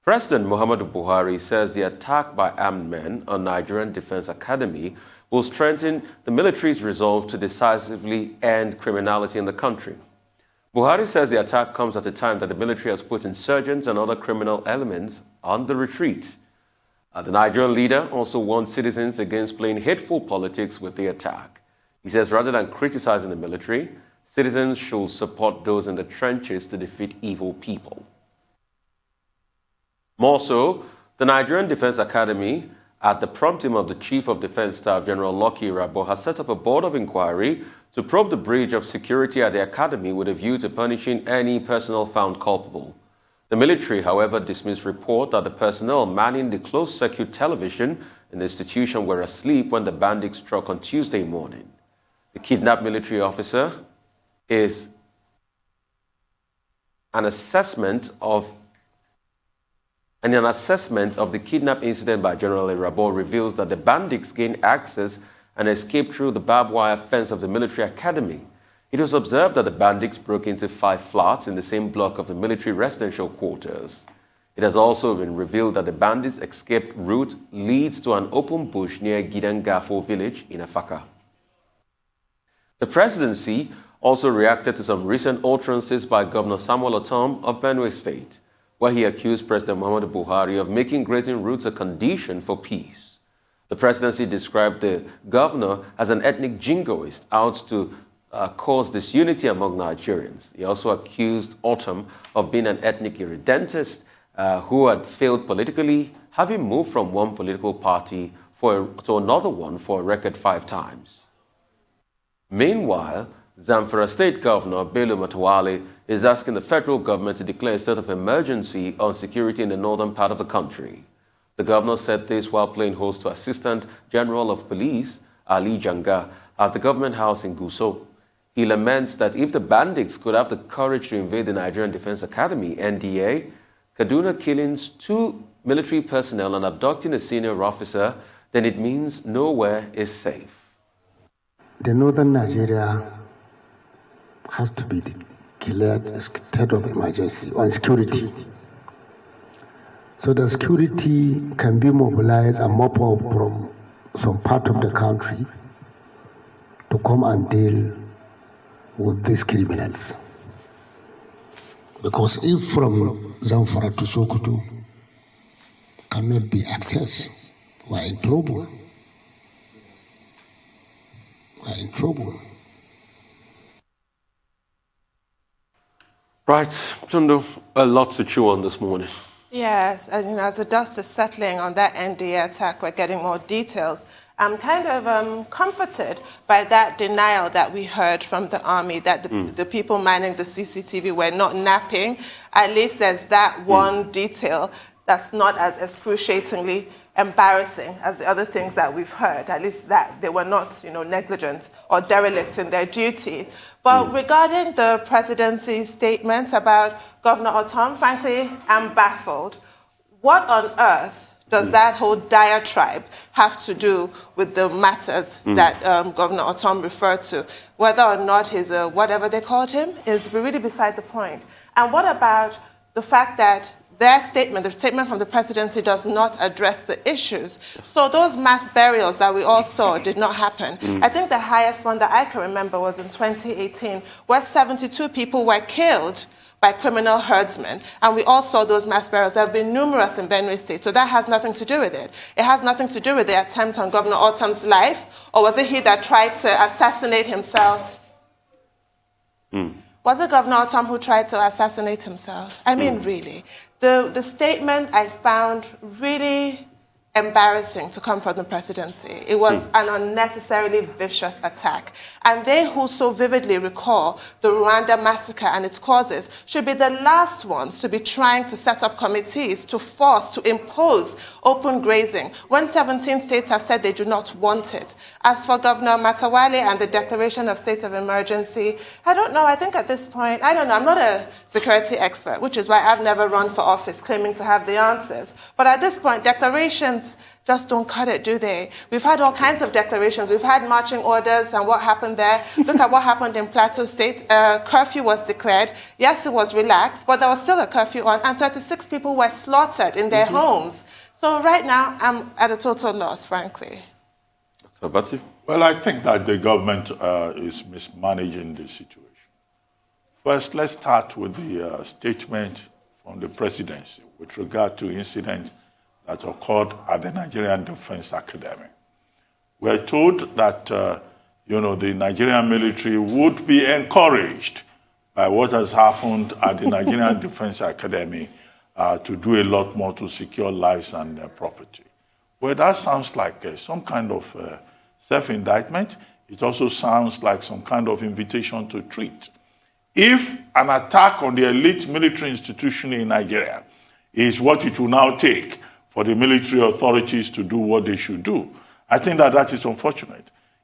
President Muhammadu Buhari says the attack by armed men on Nigerian Defense Academy will strengthen the military's resolve to decisively end criminality in the country. Buhari says the attack comes at a time that the military has put insurgents and other criminal elements on the retreat. The Nigerian leader also warned citizens against playing hateful politics with the attack. He says rather than criticizing the military, citizens should support those in the trenches to defeat evil people. More so, the Nigerian Defense Academy, at the prompting of the Chief of Defense Staff, General Lucky Irabo, has set up a board of inquiry to probe the breach of security at the academy with a view to punishing any personnel found culpable. The military, however, dismissed report that the personnel manning the closed-circuit television in the institution were asleep when the bandits struck on Tuesday morning. The kidnapped military officer is an assessment of the kidnap incident by General Irabo reveals that the bandits gained access and escaped through the barbed wire fence of the military academy. It was observed that the bandits broke into 5 flats in the same block of the military residential quarters. It has also been revealed that the bandits' escape route leads to an open bush near Gidangafo village in Afaka. The presidency also reacted to some recent utterances by Governor Samuel Ortom of Benue State, where he accused President Muhammadu Buhari of making grazing routes a condition for peace. The presidency described the governor as an ethnic jingoist out to cause disunity among Nigerians. He also accused Ortom of being an ethnic irredentist who had failed politically, having moved from one political party to another one for a record 5 times. Meanwhile, Zamfara State Governor Bello Matawalle is asking the federal government to declare a state of emergency on security in the northern part of the country. The governor said this while playing host to Assistant General of Police Ali Janga at the government house in Gusau. He laments that if the bandits could have the courage to invade the Nigerian Defense Academy, NDA, Kaduna killings 2 military personnel and abducting a senior officer, then it means nowhere is safe. The northern Nigeria has to be declared a state of emergency on security, so the security can be mobilized and mop up from some part of the country to come and deal with these criminals. Because if from Zamfara to Sokoto cannot be accessed, we're in trouble. We're in trouble. Right, Tundu, a lot to chew on this morning. Yes, and as the dust is settling on that NDA attack, we're getting more details. I'm kind of comforted by that denial that we heard from the army that the people manning the CCTV were not napping. At least there's that one detail that's not as excruciatingly embarrassing as the other things that we've heard. At least that they were not, negligent or derelict in their duty. But regarding the presidency's statements about Governor Ortom, frankly, I'm baffled. What on earth does that whole diatribe have to do with the matters that Governor Ortom referred to? Whether or not he's whatever they called him is really beside the point. And what about the fact that their statement, the statement from the presidency, does not address the issues? So those mass burials that we all saw did not happen. I think the highest one that I can remember was in 2018, where 72 people were killed by criminal herdsmen. And we all saw those mass burials. There have been numerous in Benue State, so that has nothing to do with it. It has nothing to do with the attempt on Governor Ortom's life, or was it he that tried to assassinate himself? Was it Governor Ortom who tried to assassinate himself? I mean, really. The statement I found really embarrassing to come from the presidency. It was an unnecessarily vicious attack. And they who so vividly recall the Rwanda massacre and its causes should be the last ones to be trying to set up committees to force, to impose open grazing when 17 states have said they do not want it. As for Governor Matawalle and the declaration of state of emergency, I don't know. I think at this point, I don't know. I'm not a security expert, which is why I've never run for office claiming to have the answers. But at this point, declarations just don't cut it, do they? We've had all kinds of declarations. We've had marching orders and what happened there. Look at what happened in Plateau State. Curfew was declared. Yes, it was relaxed, but there was still a curfew on, and 36 people were slaughtered in their homes. So right now, I'm at a total loss, frankly. So, Batsi? Well, I think that the government is mismanaging the situation. First, let's start with the statement from the presidency with regard to incidents that occurred at the Nigerian Defense Academy. We are told that, the Nigerian military would be encouraged by what has happened at the Nigerian Defense Academy to do a lot more to secure lives and property. Well, that sounds like some kind of self-indictment. It also sounds like some kind of invitation to treat. If an attack on the elite military institution in Nigeria is what it will now take for the military authorities to do what they should do, I think that that is unfortunate.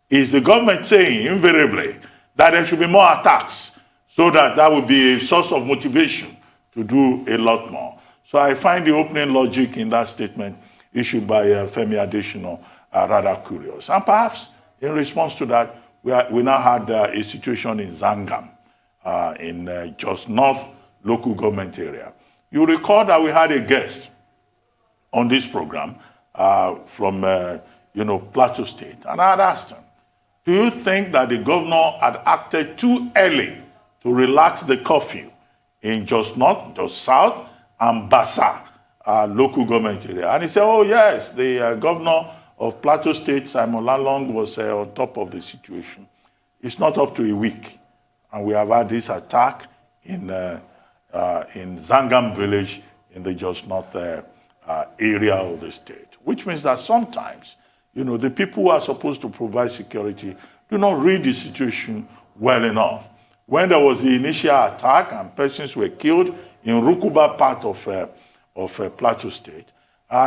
Is the government saying invariably that there should be more attacks so that that will be a source of motivation to do a lot more? So I find the opening logic in that statement issued by Femi Adesina rather curious. And perhaps in response to that, we now had a situation in Zangam, in Jos North local government area. You recall that we had a guest on this program from Plateau State, and I had asked him, do you think that the governor had acted too early to relax the curfew in Jos North, Jos South, and Basa local government area? And he said, oh yes, the governor of Plateau State, Simon Lalong, was on top of the situation. It's not up to a week, and we have had this attack in Zangam village in the Jos North area of the state, which means that sometimes, the people who are supposed to provide security do not read the situation well enough. When there was the initial attack and persons were killed in Rukuba part of Plateau State,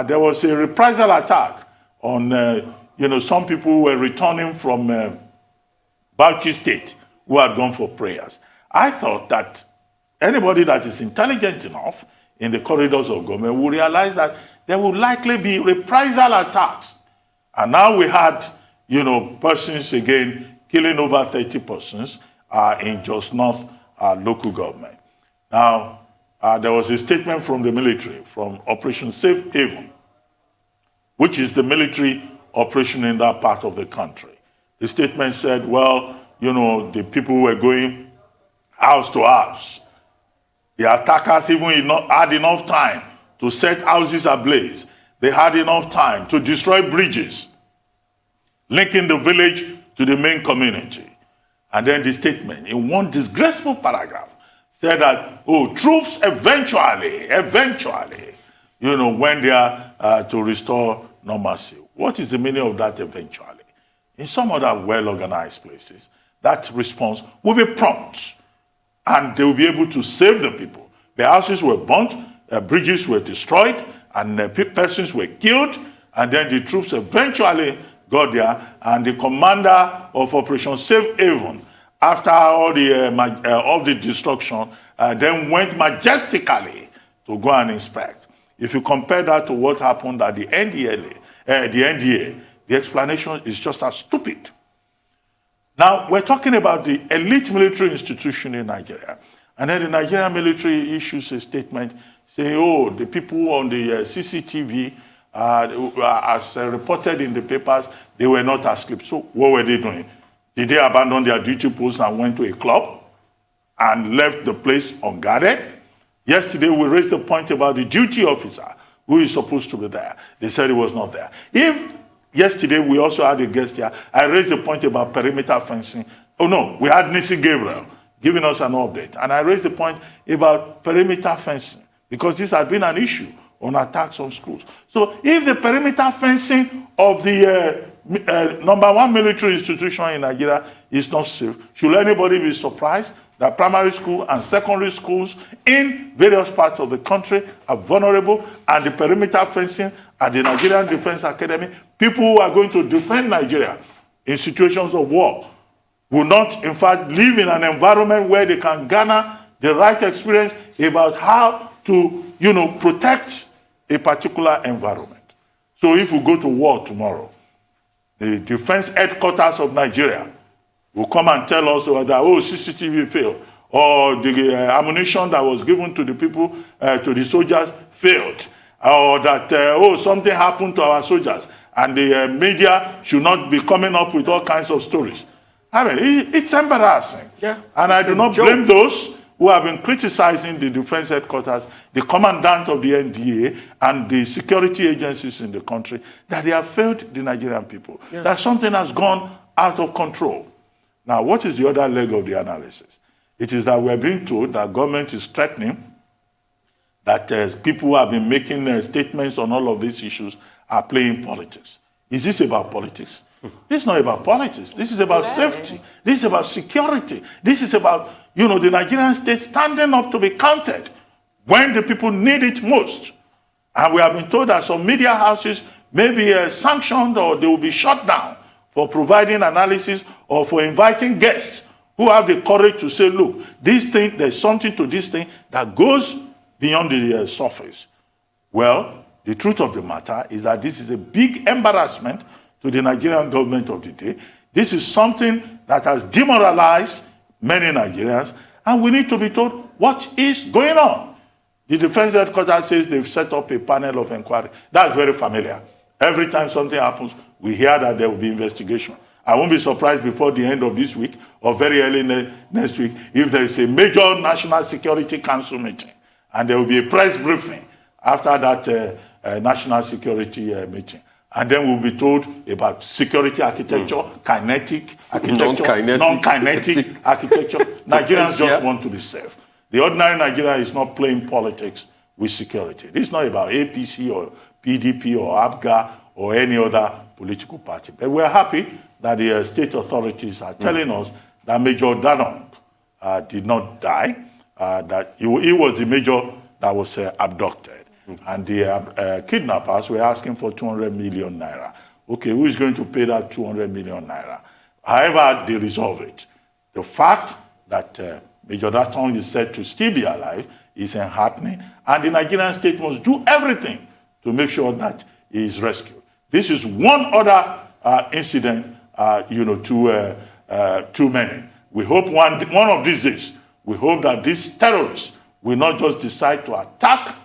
there was a reprisal attack on, some people who were returning from Bauchi State who had gone for prayers. I thought that anybody that is intelligent enough in the corridors of government will realize that there will likely be reprisal attacks. And now we had, persons again killing over 30 persons in Jos North local government. Now, there was a statement from the military, from Operation Safe Haven, which is the military operation in that part of the country. The statement said, well, the people were going house to house. The attackers even had enough time to set houses ablaze. They had enough time to destroy bridges, linking the village to the main community. And then the statement, in one disgraceful paragraph, said that, troops eventually, when they are to restore normalcy. What is the meaning of that eventually? In some other well-organized places, that response will be prompt, and they will be able to save the people. The houses were burnt, bridges were destroyed, and persons were killed, and then the troops eventually got there, and the commander of Operation Safe Haven, after all the destruction, then went majestically to go and inspect. If you compare that to what happened at the NDA, the explanation is just as stupid. Now, we're talking about the elite military institution in Nigeria. And then the Nigerian military issues a statement saying, the people on the CCTV, as reported in the papers, they were not asleep. So what were they doing? Did they abandon their duty posts and went to a club and left the place unguarded? Yesterday, we raised the point about the duty officer who is supposed to be there. They said he was not there. Yesterday, we also had a guest here. I raised the point about perimeter fencing. Oh no, we had Nisi Gabriel giving us an update. And I raised the point about perimeter fencing because this has been an issue on attacks on schools. So if the perimeter fencing of the number one military institution in Nigeria is not safe, should anybody be surprised that primary school and secondary schools in various parts of the country are vulnerable, and the perimeter fencing at the Nigerian Defense Academy, people who are going to defend Nigeria in situations of war will not, in fact, live in an environment where they can garner the right experience about how to, protect a particular environment. So if we go to war tomorrow, the defense headquarters of Nigeria will come and tell us that, CCTV failed, or the ammunition that was given to the people, to the soldiers, failed, or that, something happened to our soldiers, and the media should not be coming up with all kinds of stories. I mean, it's embarrassing. Yeah, and I do not blame those who have been criticizing the defense headquarters, the commandant of the NDA, and the security agencies in the country, that they have failed the Nigerian people. Yeah. That something has gone out of control. Now, what is the other leg of the analysis? It is that we're being told that government is threatening, that people who have been making statements on all of these issues are playing politics. Is this about politics? This is not about politics. This is about safety. This is about security. This is about, the Nigerian state standing up to be counted when the people need it most. And we have been told that some media houses may be sanctioned, or they will be shut down for providing analysis, or for inviting guests who have the courage to say, look, this thing, there's something to this thing that goes beyond the surface. Well, the truth of the matter is that this is a big embarrassment to the Nigerian government of the day. This is something that has demoralized many Nigerians, and we need to be told what is going on. The defense headquarters says they've set up a panel of inquiry. That's very familiar. Every time something happens, we hear that there will be investigation. I won't be surprised before the end of this week or very early next week if there is a major National Security Council meeting, and there will be a press briefing after that National Security meeting. And then we'll be told about security architecture, kinetic architecture, non-kinetic architecture. Nigerians just want to be safe. The ordinary Nigerian is not playing politics with security. This is not about APC or PDP or ABGA or any other political party. But we're happy that the state authorities are telling us that Major Danon did not die, that he was the major that was abducted. And the kidnappers were asking for 200 million naira. Okay, who is going to pay that 200 million naira? However, they resolve it. The fact that Major Daton is said to still be alive is enheartening, and the Nigerian state must do everything to make sure that he is rescued. This is one other incident, too many. We hope one of these days, we hope that these terrorists will not just decide to attack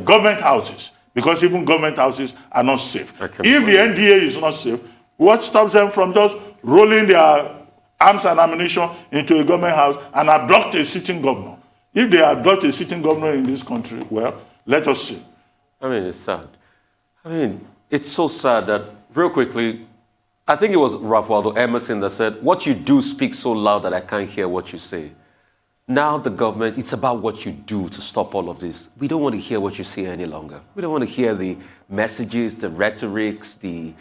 government houses, because even government houses are not safe. If the NDA is not safe, what stops them from just rolling their arms and ammunition into a government house and abduct a sitting governor? If they abduct a sitting governor in this country, well, let us see. I mean, it's sad. I mean, it's so sad that, real quickly, I think it was Ralph Waldo Emerson that said, what you do speaks so loud that I can't hear what you say. Now the government, it's about what you do to stop all of this. We don't want to hear what you say any longer. We don't want to hear the messages, the rhetorics, the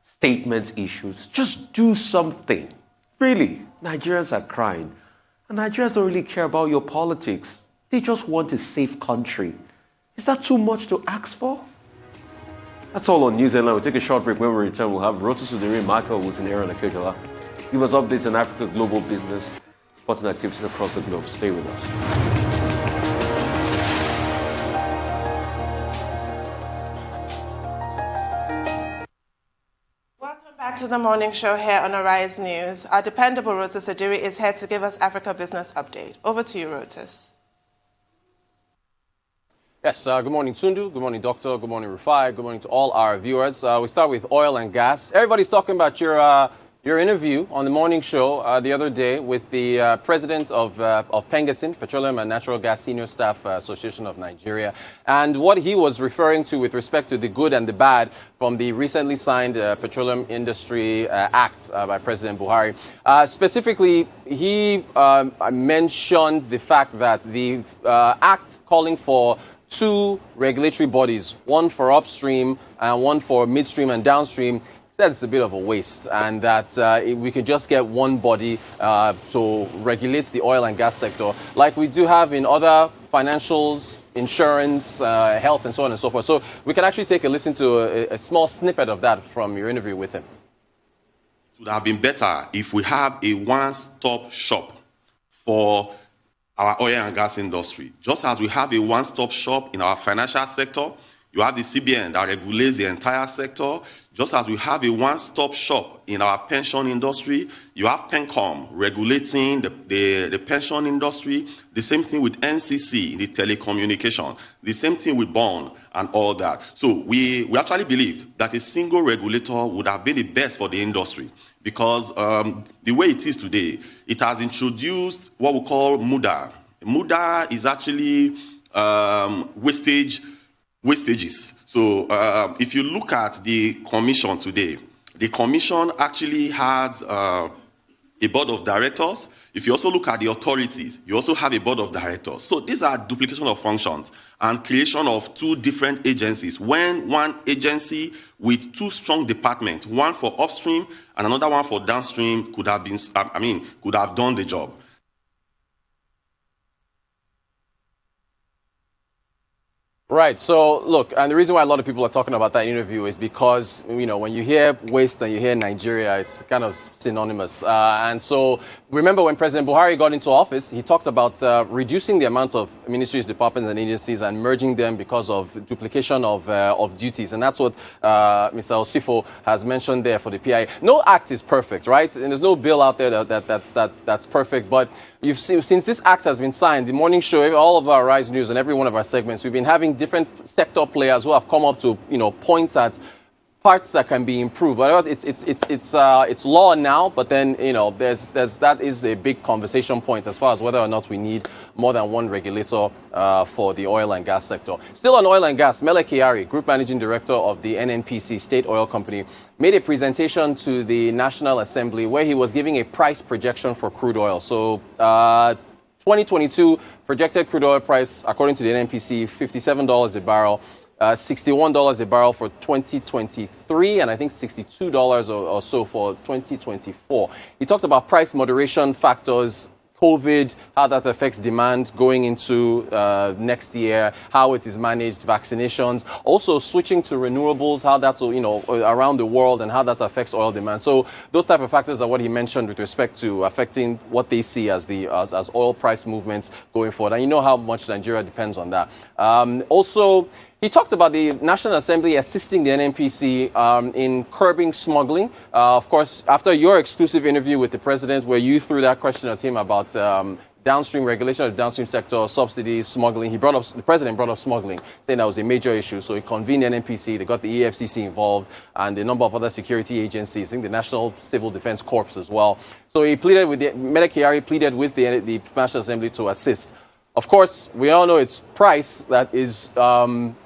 statements, issues. Just do something. Really, Nigerians are crying. And Nigerians don't really care about your politics. They just want a safe country. Is that too much to ask for? That's all on News Headline. We'll take a short break. When we return, we'll have Rotus Udiri, Michael Wilson, Aaron Akejola. Give us updates on Africa global business, sporting activities across the globe. Stay with us. Welcome back to the morning show here on Arise News. Our dependable Rotus Udiri is here to give us Africa business update. Over to you, Rotus. Yes, good morning, Tundu. Good morning, Doctor. Good morning, Rufai. Good morning to all our viewers. We start with oil and gas. Everybody's talking about your interview on the morning show the other day with the president of Pengasin, Petroleum and Natural Gas Senior Staff Association of Nigeria, and what he was referring to with respect to the good and the bad from the recently signed Petroleum Industry Act by President Buhari. Specifically, he mentioned the fact that the act calling for two regulatory bodies, one for upstream and one for midstream and downstream, said it's a bit of a waste, and that we could just get one body to regulate the oil and gas sector like we do have in other financials, insurance, health, and so on and so forth. So we can actually take a listen to a small snippet of that from your interview with him. It would have been better if we have a one-stop shop for our oil and gas industry. Just as we have a one-stop shop in our financial sector, You have the CBN that regulates the entire sector. Just as we have a one-stop shop in our pension industry, you have PENCOM regulating the pension industry. The same thing with NCC, the telecommunication. The same thing with bond and all that. So we actually believed that a single regulator would have been the best for the industry, because the way it is today, it has introduced what we call MUDA. MUDA is actually wastages. So if you look at the commission today, the commission actually had a board of directors. If you also look at the authorities, you also have a board of directors. So these are duplication of functions and creation of two different agencies. When one agency with two strong departments, one for upstream and another one for downstream, could have done the job. Right. So, look, and the reason why a lot of people are talking about that interview is because, you know, when you hear waste and you hear Nigeria, it's kind of synonymous. And so, remember when President Buhari got into office, he talked about reducing the amount of ministries, departments, and agencies and merging them because of duplication of duties. And that's what Mr. Osifo has mentioned there for the PIA. No act is perfect, right? And there's no bill out there that's perfect. But you've seen, since this act has been signed, the morning show, all of our Rise News and every one of our segments, we've been having different sector players who have come up to, you know, point at parts that can be improved. But it's law now, but then, you know, that is a big conversation point as far as whether or not we need more than one regulator for the oil and gas sector. Still on oil and gas, Mele Kyari, Group Managing Director of the NNPC State Oil Company, made a presentation to the National Assembly where he was giving a price projection for crude oil. So 2022 projected crude oil price, according to the NNPC, $57 a barrel. $61 a barrel for 2023, and I think $62 or so for 2024. He talked about price moderation factors, COVID, how that affects demand going into next year, how it is managed, vaccinations, also switching to renewables, how that's, you know, around the world and how that affects oil demand. So those type of factors are what he mentioned with respect to affecting what they see as as oil price movements going forward. And you know how much Nigeria depends on that. Also, he talked about the National Assembly assisting the NNPC in curbing smuggling. Of course, after your exclusive interview with the president, where you threw that question at him about downstream regulation of the downstream sector, subsidies, smuggling, the president brought up smuggling, saying that was a major issue. So he convened the NNPC, they got the EFCC involved, and a number of other security agencies, I think the National Civil Defense Corps as well. So he pleaded with Mele Kyari pleaded with the National Assembly to assist. Of course, we all know it's price that is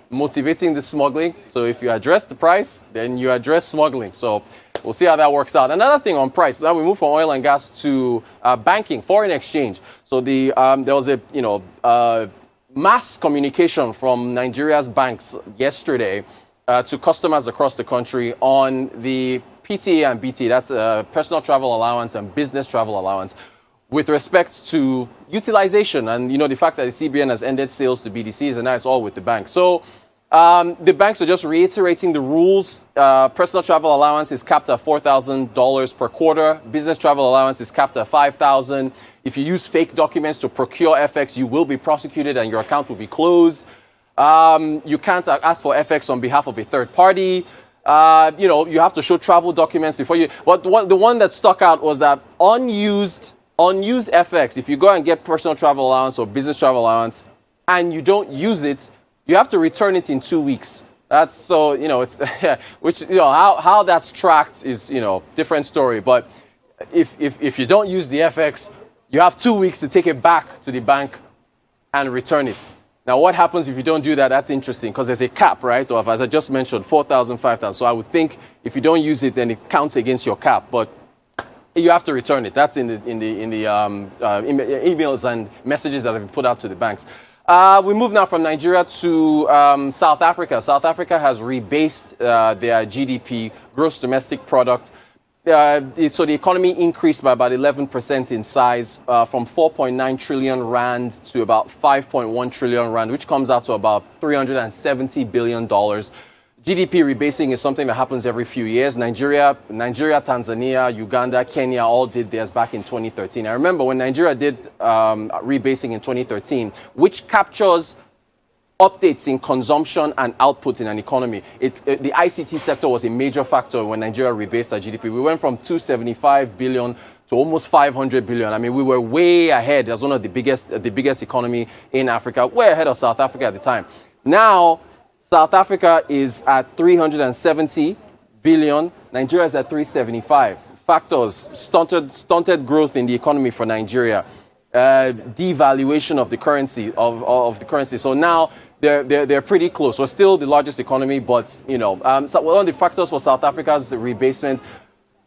motivating the smuggling. So if you address the price, then you address smuggling. So we'll see how that works out. Another thing on price. Now we move from oil and gas to banking, foreign exchange. So there was a mass communication from Nigeria's banks yesterday to customers across the country on the PTA and BT. That's personal travel allowance and business travel allowance, with respect to utilization and, you know, the fact that the CBN has ended sales to BDCs and now it's all with the bank. So the banks are just reiterating the rules. Personal travel allowance is capped at $4,000 per quarter. Business travel allowance is capped at $5,000. If you use fake documents to procure FX, you will be prosecuted and your account will be closed. You can't ask for FX on behalf of a third party. You know, you have to show travel documents before you. But the one that stuck out was that unused FX, if you go and get personal travel allowance or business travel allowance and you don't use it, you have to return it in 2 weeks. That's so, you know, it's, which, you know, how that's tracked is, you know, different story. But if you don't use the FX, you have 2 weeks to take it back to the bank and return it. Now, what happens if you don't do that? That's interesting because there's a cap, right? Or as I just mentioned, 4,000, 5,000. So I would think if you don't use it, then it counts against your cap. But you have to return it. That's in the emails and messages that have been put out to the banks. We move now from Nigeria to South Africa. South Africa has rebased their GDP, gross domestic product. So the economy increased by about 11% in size, from 4.9 trillion rand to about 5.1 trillion rand, which comes out to about $370 billion. GDP rebasing is something that happens every few years. Nigeria, Tanzania, Uganda, Kenya all did theirs back in 2013. I remember when Nigeria did rebasing in 2013, which captures updates in consumption and output in an economy. The ICT sector was a major factor when Nigeria rebased our GDP. We went from 275 billion to almost 500 billion. I mean, we were way ahead as one of the biggest economy in Africa, way ahead of South Africa at the time. Now, South Africa is at 370 billion. Nigeria is at 375. Factors: stunted growth in the economy for Nigeria, devaluation of the currency of the currency. So now they're pretty close. We're still the largest economy, but so one of the factors for South Africa's rebasement.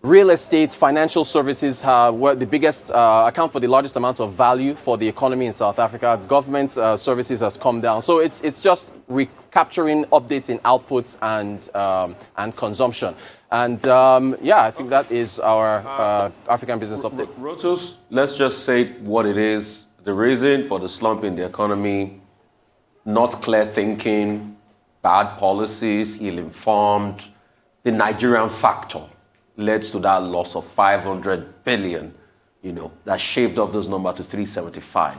Real estate, financial services were the biggest, account for the largest amount of value for the economy in South Africa. Government services has come down. So it's just recapturing updates in outputs and consumption. And I think that is our African business update. Rotos, let's just say what it is. The reason for the slump in the economy, not clear thinking, bad policies, ill-informed, the Nigerian factor led to that loss of 500 billion, that shaved off those numbers to 375.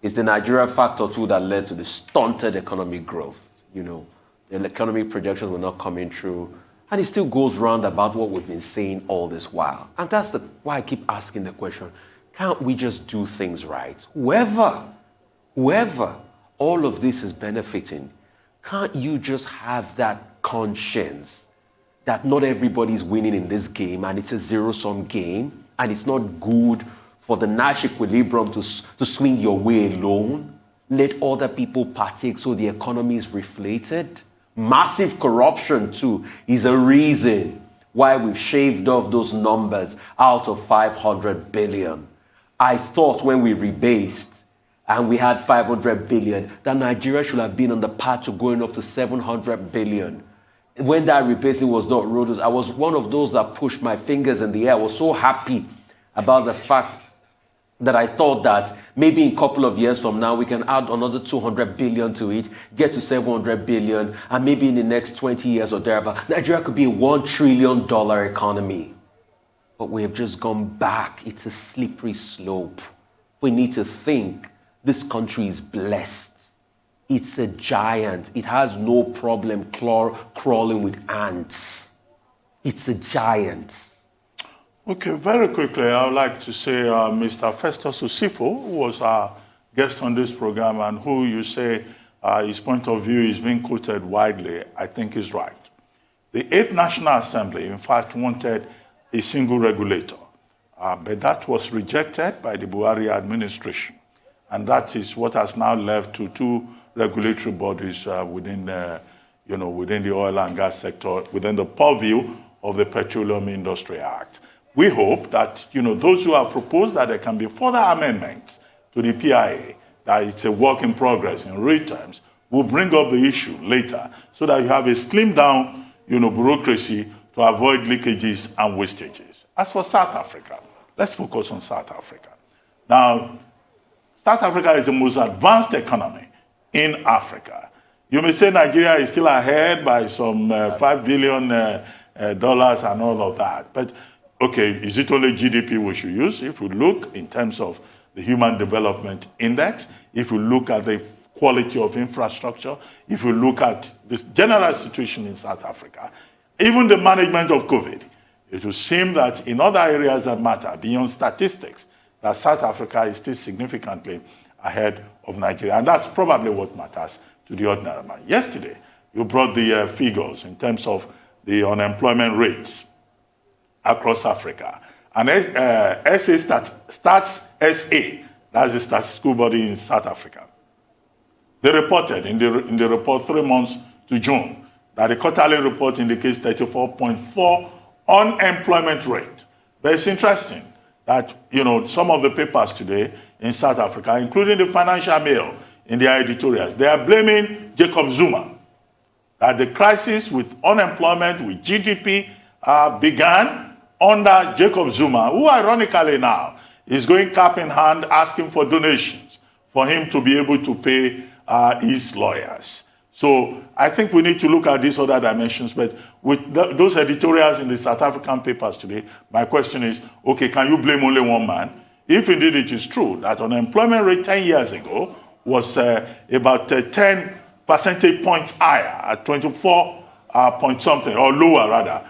It's the Nigeria factor too that led to the stunted economic growth. The economic projections were not coming through. And it still goes round about what we've been saying all this while. And that's why I keep asking the question, can't we just do things right? Whoever all of this is benefiting, can't you just have that conscience that not everybody's winning in this game and it's a zero-sum game and it's not good for the Nash equilibrium to swing your way alone? Let other people partake so the economy is reflated. Massive corruption too is a reason why we've shaved off those numbers out of 500 billion. I thought when we rebased and we had 500 billion that Nigeria should have been on the path to going up to 700 billion. When that rebasing was done, Rodos, I was one of those that pushed my fingers in the air. I was so happy about the fact that I thought that maybe in a couple of years from now, we can add another 200 billion to it, get to 700 billion, and maybe in the next 20 years or thereabout, Nigeria could be a $1 trillion economy. But we have just gone back. It's a slippery slope. We need to think this country is blessed. It's a giant. It has no problem crawling with ants. It's a giant. Okay, very quickly, I would like to say Mr. Festus Osifo, who was our guest on this program and who you say his point of view is being quoted widely, I think is right. The 8th National Assembly, in fact, wanted a single regulator, but that was rejected by the Buhari administration. And that is what has now left to two regulatory bodies within the oil and gas sector, within the purview of the Petroleum Industry Act. We hope that those who have proposed that there can be further amendments to the PIA, that it's a work in progress in real terms, will bring up the issue later so that you have a slimmed down bureaucracy to avoid leakages and wastages. As for South Africa, let's focus on South Africa. Now, South Africa is the most advanced economy in Africa. You may say Nigeria is still ahead by some $5 billion and all of that. But, okay, is it only GDP we should use? If we look in terms of the Human Development Index, if we look at the quality of infrastructure, if we look at this general situation in South Africa, even the management of COVID, it will seem that in other areas that matter, beyond statistics, that South Africa is still significantly ahead of Nigeria. And that's probably what matters to the ordinary man. Yesterday, you brought the figures in terms of the unemployment rates across Africa. And Stats SA, that's the statistical body in South Africa, they reported in the report 3 months to June that the quarterly report indicates 34.4 unemployment rate. But it's interesting that, some of the papers today in South Africa, including the Financial Mail in their editorials, they are blaming Jacob Zuma. That the crisis with unemployment, with GDP, began under Jacob Zuma, who ironically now is going cap in hand asking for donations for him to be able to pay his lawyers. So I think we need to look at these other dimensions, but with those editorials in the South African papers today, my question is, okay, can you blame only one man? If indeed it is true that unemployment rate 10 years ago was about 10 percentage points higher, at 24 point something, or lower rather,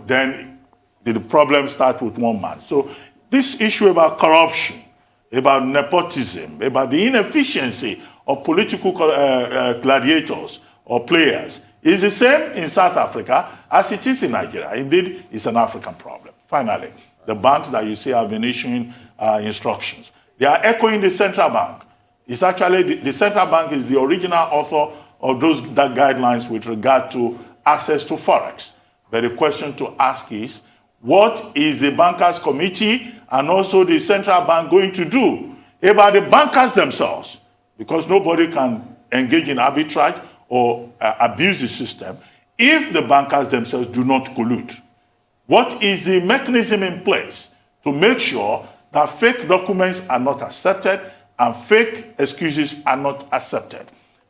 then the problem starts with one man. So this issue about corruption, about nepotism, about the inefficiency of political gladiators or players is the same in South Africa as it is in Nigeria. Indeed, it's an African problem. Finally, the banks that you see have been issuing instructions. They are echoing the central bank. It's actually, the central bank is the original author of that guidelines with regard to access to Forex. But the question to ask is, what is the bankers committee and also the central bank going to do about the bankers themselves? Because nobody can engage in arbitrage or abuse the system if the bankers themselves do not collude. What is the mechanism in place to make sure that fake documents are not accepted and fake excuses are not accepted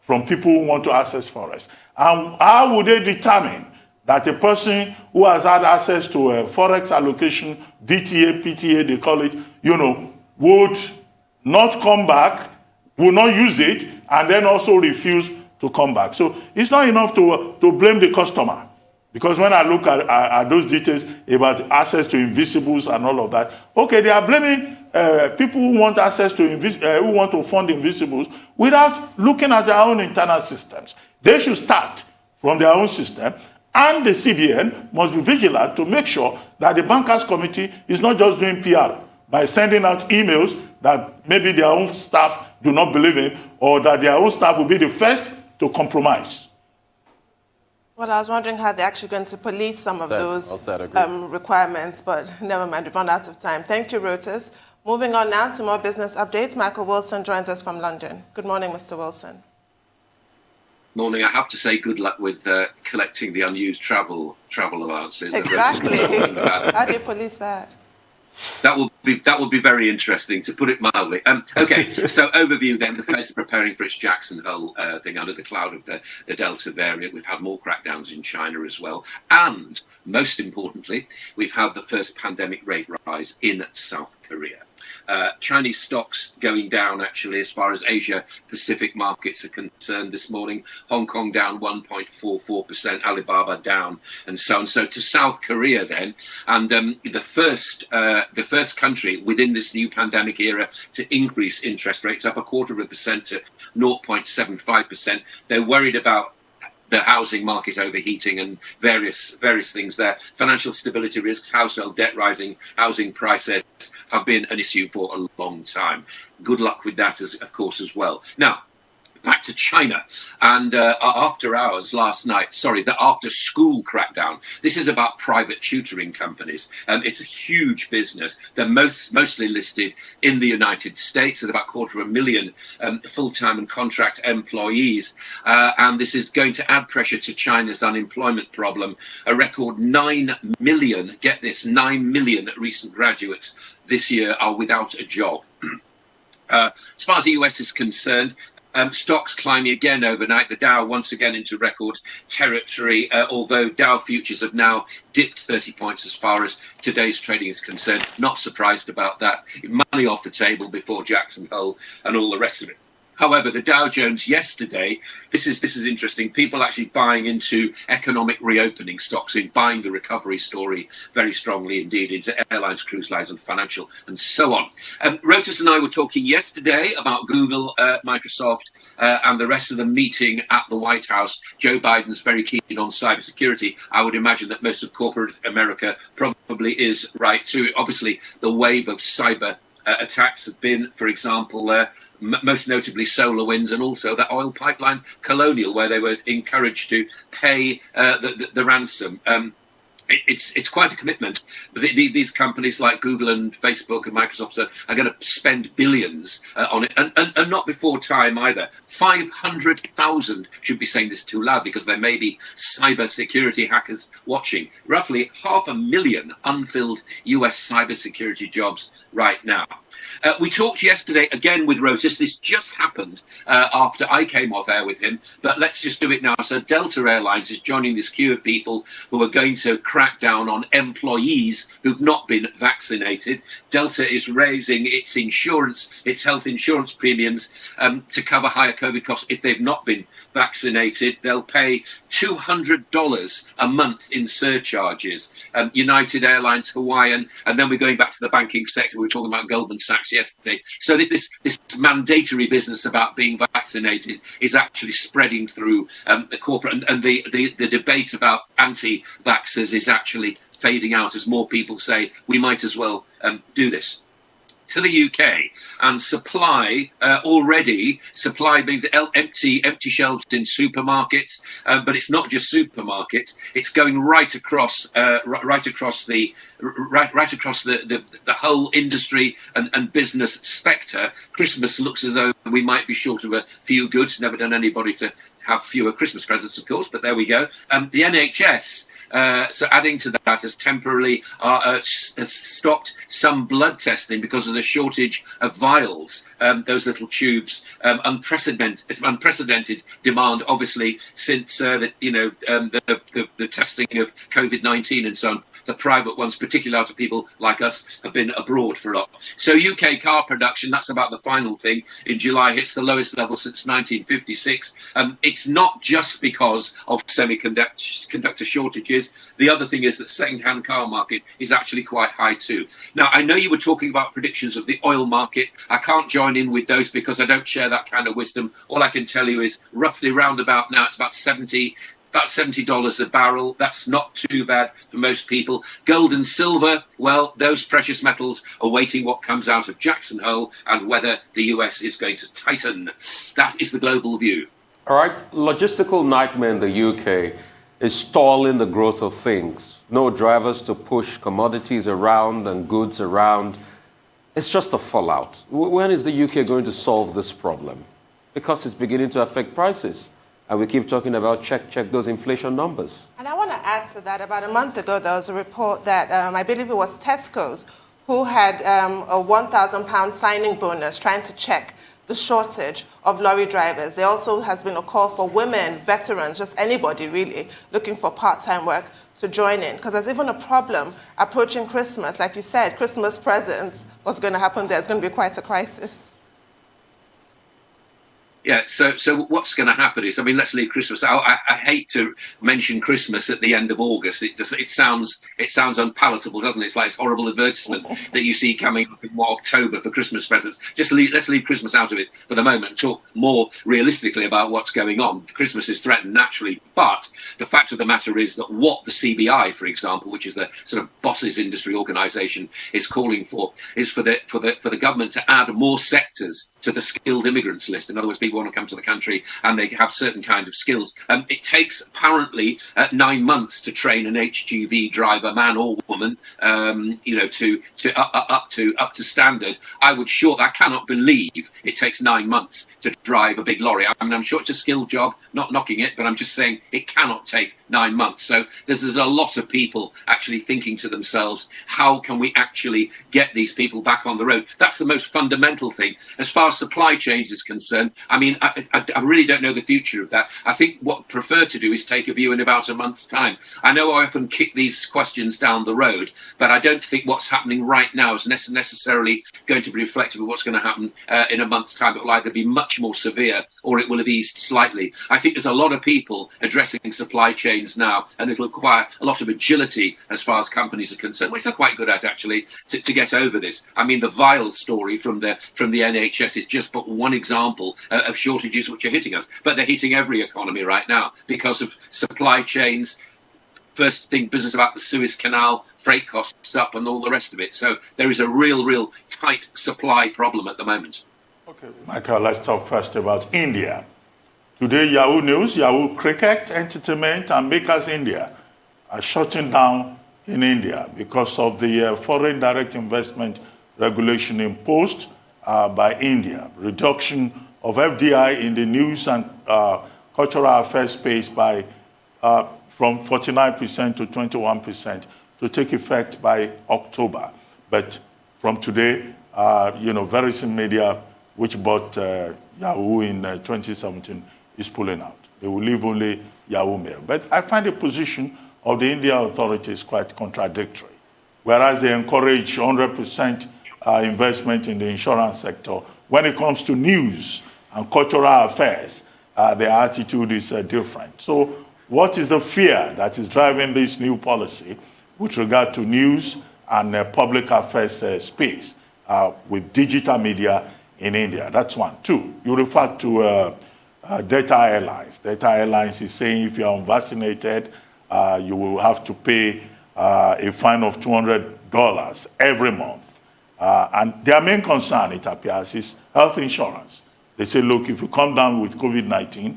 from people who want to access Forex? And how would they determine that a person who has had access to a Forex allocation, BTA, PTA, they call it, would not come back, will not use it, and then also refuse to come back? So it's not enough to blame the customer. Because when I look at those details about access to invisibles and all of that, okay, they are blaming people who want access to who want to fund invisibles without looking at their own internal systems. They should start from their own system, and the CBN must be vigilant to make sure that the bankers committee is not just doing PR by sending out emails that maybe their own staff do not believe in, or that their own staff will be the first to compromise. Well, I was wondering how they're actually going to police some of those requirements, but never mind, we've run out of time. Thank you, Reuters. Moving on now to more business updates. Michael Wilson joins us from London. Good morning, Mr. Wilson. Morning. I have to say good luck with collecting the unused travel allowances. Exactly. How do you police that? That will be very interesting, to put it mildly. Okay, so overview then. The Fed's preparing for its Jackson Hole thing under the cloud of the Delta variant. We've had more crackdowns in China as well. And most importantly, we've had the first pandemic rate rise in South Korea. Chinese stocks going down, actually, as far as Asia-Pacific markets are concerned this morning. Hong Kong down 1.44%, Alibaba down, and so on. So to South Korea then, and the first country within this new pandemic era to increase interest rates up 0.25% to 0.75%. They're worried about the housing market overheating and various things there. Financial stability risks, household debt rising, housing prices have been an issue for a long time. Good luck with that, of course, as well. Now, back to China, and after hours last night, the after school crackdown. This is about private tutoring companies. It's a huge business. They're mostly listed in the United States. There's about 250,000 full-time and contract employees, and this is going to add pressure to China's unemployment problem. A record 9 million, get this, 9 million recent graduates this year are without a job. As far as the US is concerned, stocks climbing again overnight. The Dow once again into record territory, although Dow futures have now dipped 30 points as far as today's trading is concerned. Not surprised about that. Money off the table before Jackson Hole and all the rest of it. However, the Dow Jones yesterday, this is interesting. People actually buying into economic reopening stocks, in buying the recovery story very strongly indeed into airlines, cruise lines, and financial, and so on. Reuters and I were talking yesterday about Google, Microsoft, and the rest of the meeting at the White House. Joe Biden's very keen on cybersecurity. I would imagine that most of corporate America probably is right too. Obviously, the wave of cyber attacks have been, for example, most notably SolarWinds, and also that oil pipeline Colonial, where they were encouraged to pay the ransom. It's quite a commitment. These companies like Google and Facebook and Microsoft are going to spend billions on it, and not before time either. 500,000, should be saying this too loud because there may be cyber security hackers watching. Roughly 500,000 unfilled US cybersecurity jobs right now. We talked yesterday again with Reuters. This just happened after I came off air with him, but let's just do it now. So Delta Airlines is joining this queue of people who are going to crackdown on employees who've not been vaccinated. Delta is raising its health insurance premiums to cover higher COVID costs if they've not been vaccinated. They'll pay $200 a month in surcharges. United Airlines, Hawaiian, and then we're going back to the banking sector. We were talking about Goldman Sachs yesterday. So this mandatory business about being vaccinated is actually spreading through the corporate, and the debate about anti-vaxxers is actually fading out as more people say we might as well do this. To the UK, and supply means empty shelves in supermarkets, but it's not just supermarkets. It's going right across the whole industry and business spectre. Christmas looks as though we might be short of a few goods. Never done anybody to have fewer Christmas presents, of course, but there we go. The NHS. So adding to that, has temporarily has stopped some blood testing because of the shortage of vials, those little tubes. Unprecedented demand, obviously, since the testing of COVID-19 and so on. The private ones, particularly out of people like us, have been abroad for a lot. So UK car production, that's about the final thing, in July hits the lowest level since 1956. It's not just because of semiconductor shortages. The other thing is that second-hand car market is actually quite high too. Now, I know you were talking about predictions of the oil market. I can't join in with those because I don't share that kind of wisdom. All I can tell you is roughly round about now, it's about $70 a barrel. That's not too bad for most people. Gold and silver, well, those precious metals are waiting what comes out of Jackson Hole and whether the US is going to tighten. That is the global view. All right, logistical nightmare in the UK is stalling the growth of things. No drivers to push commodities around and goods around. It's just a fallout. When is the UK going to solve this problem? Because it's beginning to affect prices. And we keep talking about check those inflation numbers. And I want to add to that. About a month ago, there was a report that I believe it was Tesco's who had a £1,000 signing bonus trying to check the shortage of lorry drivers. There also has been a call for women, veterans, just anybody really looking for part-time work to join in. Because there's even a problem approaching Christmas. Like you said, Christmas presents, what's going to happen there? It's going to be quite a crisis. Yeah, so what's going to happen is, I mean, let's leave Christmas out. I hate to mention Christmas at the end of August. It sounds unpalatable, doesn't it? It's like this horrible advertisement that you see coming up in October for Christmas presents. Let's leave Christmas out of it for the moment and talk more realistically about what's going on. Christmas is threatened naturally, but the fact of the matter is that what the CBI, for example, which is the sort of bosses industry organisation, is calling for is for the government to add more sectors to the skilled immigrants list. In other words, people want to come to the country and they have certain kind of skills. It takes apparently 9 months to train an HGV driver, man or woman, to up to standard. I cannot believe it takes 9 months to drive a big lorry. I mean, I'm sure it's a skilled job, not knocking it, but I'm just saying it cannot take 9 months. So there's a lot of people actually thinking to themselves, how can we actually get these people back on the road? That's the most fundamental thing. As far as supply chains is concerned, I mean, I really don't know the future of that. I think what I prefer to do is take a view in about a month's time. I know I often kick these questions down the road, but I don't think what's happening right now is necessarily going to be reflective of what's going to happen in a month's time. It will either be much more severe or it will have eased slightly. I think there's a lot of people addressing supply chains now, and it'll require a lot of agility as far as companies are concerned, which they're quite good at actually, to get over this. I mean, the vial story from the NHS is just but one example of shortages which are hitting us, but they're hitting every economy right now because of supply chains. First thing, business about the Suez Canal, freight costs up and all the rest of it. So there is a real tight supply problem at the moment. Okay, Michael, let's talk first about India. Today, Yahoo News, Yahoo Cricket, Entertainment, and Makers India are shutting down in India because of the foreign direct investment regulation imposed by India. Reduction of FDI in the news and cultural affairs space by from 49% to 21% to take effect by October. But from today, Verizon Media, which bought Yahoo in 2017, is pulling out. They will leave only Yahoo Mail. But I find the position of the Indian authorities is quite contradictory. Whereas they encourage 100% investment in the insurance sector, when it comes to news and cultural affairs, their attitude is different. So what is the fear that is driving this new policy with regard to news and public affairs space with digital media in India? That's one. Two, you refer to Delta Airlines. Delta Airlines is saying if you're unvaccinated, you will have to pay a fine of $200 every month. And their main concern, it appears, is health insurance. They say, look, if you come down with COVID-19,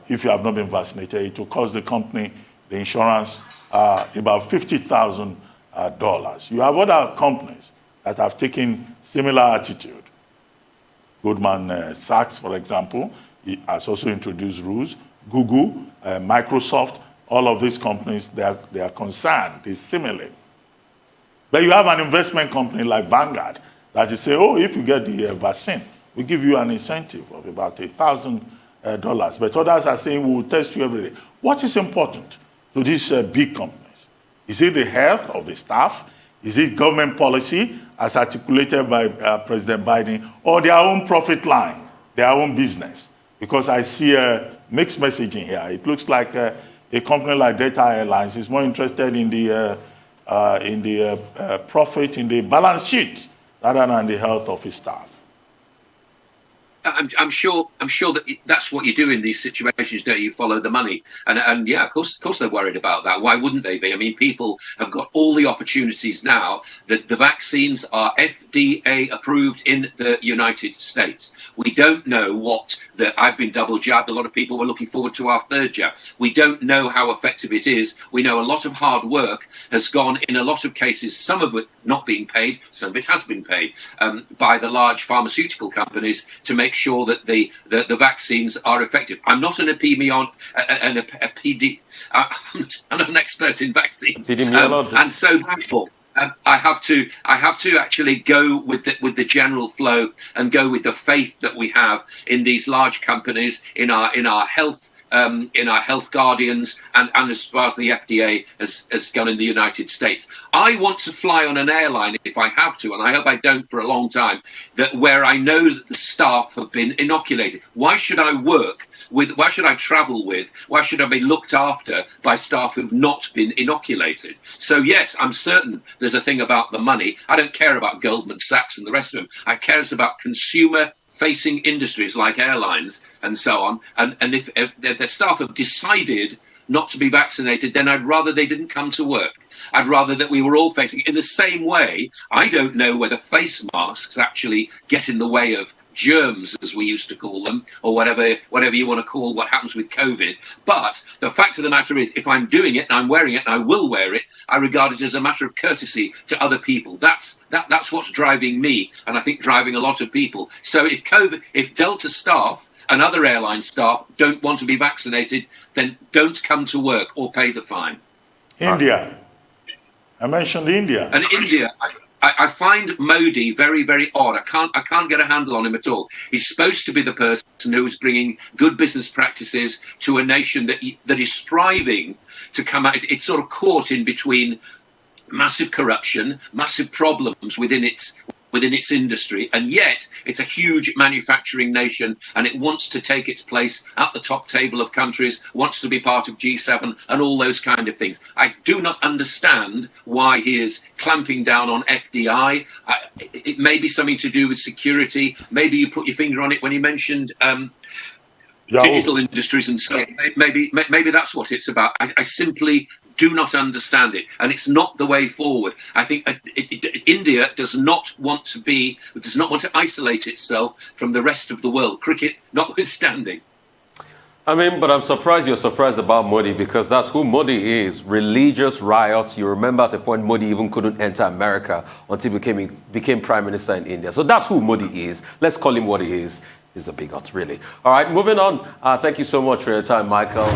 if you have not been vaccinated, it will cost the company, the insurance, about $50,000. You have other companies that have taken similar attitude. Goldman Sachs, for example, has also introduced rules. Google, Microsoft, all of these companies, they are concerned, they similarly. But you have an investment company like Vanguard that you say, oh, if you get the vaccine, we give you an incentive of about $1,000. But others are saying, we will test you every day. What is important to these big companies? Is it the health of the staff? Is it government policy, as articulated by President Biden, or their own profit line, their own business? Because I see a mixed messaging here. It looks like a company like Delta Airlines is more interested in the profit, in the balance sheet, rather than the health of its staff. I'm sure that that's what you do in these situations, don't you? Follow the money, and yeah, of course they're worried about that. Why wouldn't they be? I mean, people have got all the opportunities now. That the vaccines are FDA approved in the United States. We don't know what I've been double jabbed. A lot of people were looking forward to our third jab. We don't know how effective it is. We know a lot of hard work has gone in a lot of cases. Some of it not being paid, some of it has been paid by the large pharmaceutical companies to make sure that the vaccines are effective. I'm not an I'm not an expert in vaccines, and so therefore I have to actually go with the general flow and go with the faith that we have in these large companies, in our health. In our health guardians, and as far as the FDA has gone in the United States. I want to fly on an airline if I have to, and I hope I don't for a long time, where I know that the staff have been inoculated. Why should I travel with, why should I be looked after by staff who've not been inoculated? So yes, I'm certain there's a thing about the money. I don't care about Goldman Sachs and the rest of them. I care about consumer-facing industries like airlines and so on. And if the staff have decided not to be vaccinated, then I'd rather they didn't come to work. I'd rather that we were all facing in the same way. I don't know whether face masks actually get in the way of germs, as we used to call them, or whatever you want to call what happens with COVID. But the fact of the matter is, if I'm doing it and I'm wearing it and I will wear it, I regard it as a matter of courtesy to other people. That's what's driving me, and I think driving a lot of people. So if Delta staff and other airline staff don't want to be vaccinated, then don't come to work or pay the fine. India. I mentioned India. And India, I find Modi very, very odd. I can't get a handle on him at all. He's supposed to be the person who's bringing good business practices to a nation that is striving to come out. It's sort of caught in between massive corruption, massive problems within its industry, and yet it's a huge manufacturing nation, and it wants to take its place at the top table of countries, wants to be part of G7 and all those kind of things. I do not understand why he is clamping down on FDI. It may be something to do with security. Maybe you put your finger on it when he mentioned digital industries and so on. Maybe that's what it's about. I simply do not understand it, and it's not the way forward. I think India does not want to isolate itself from the rest of the world, cricket notwithstanding. I mean, but I'm surprised you're surprised about Modi, because that's who Modi is. Religious riots. You remember at a point Modi even couldn't enter America until he became prime minister in India. So that's who Modi is. Let's call him what he is. He's a bigot, really. All right, moving on. Thank you so much for your time, Michael.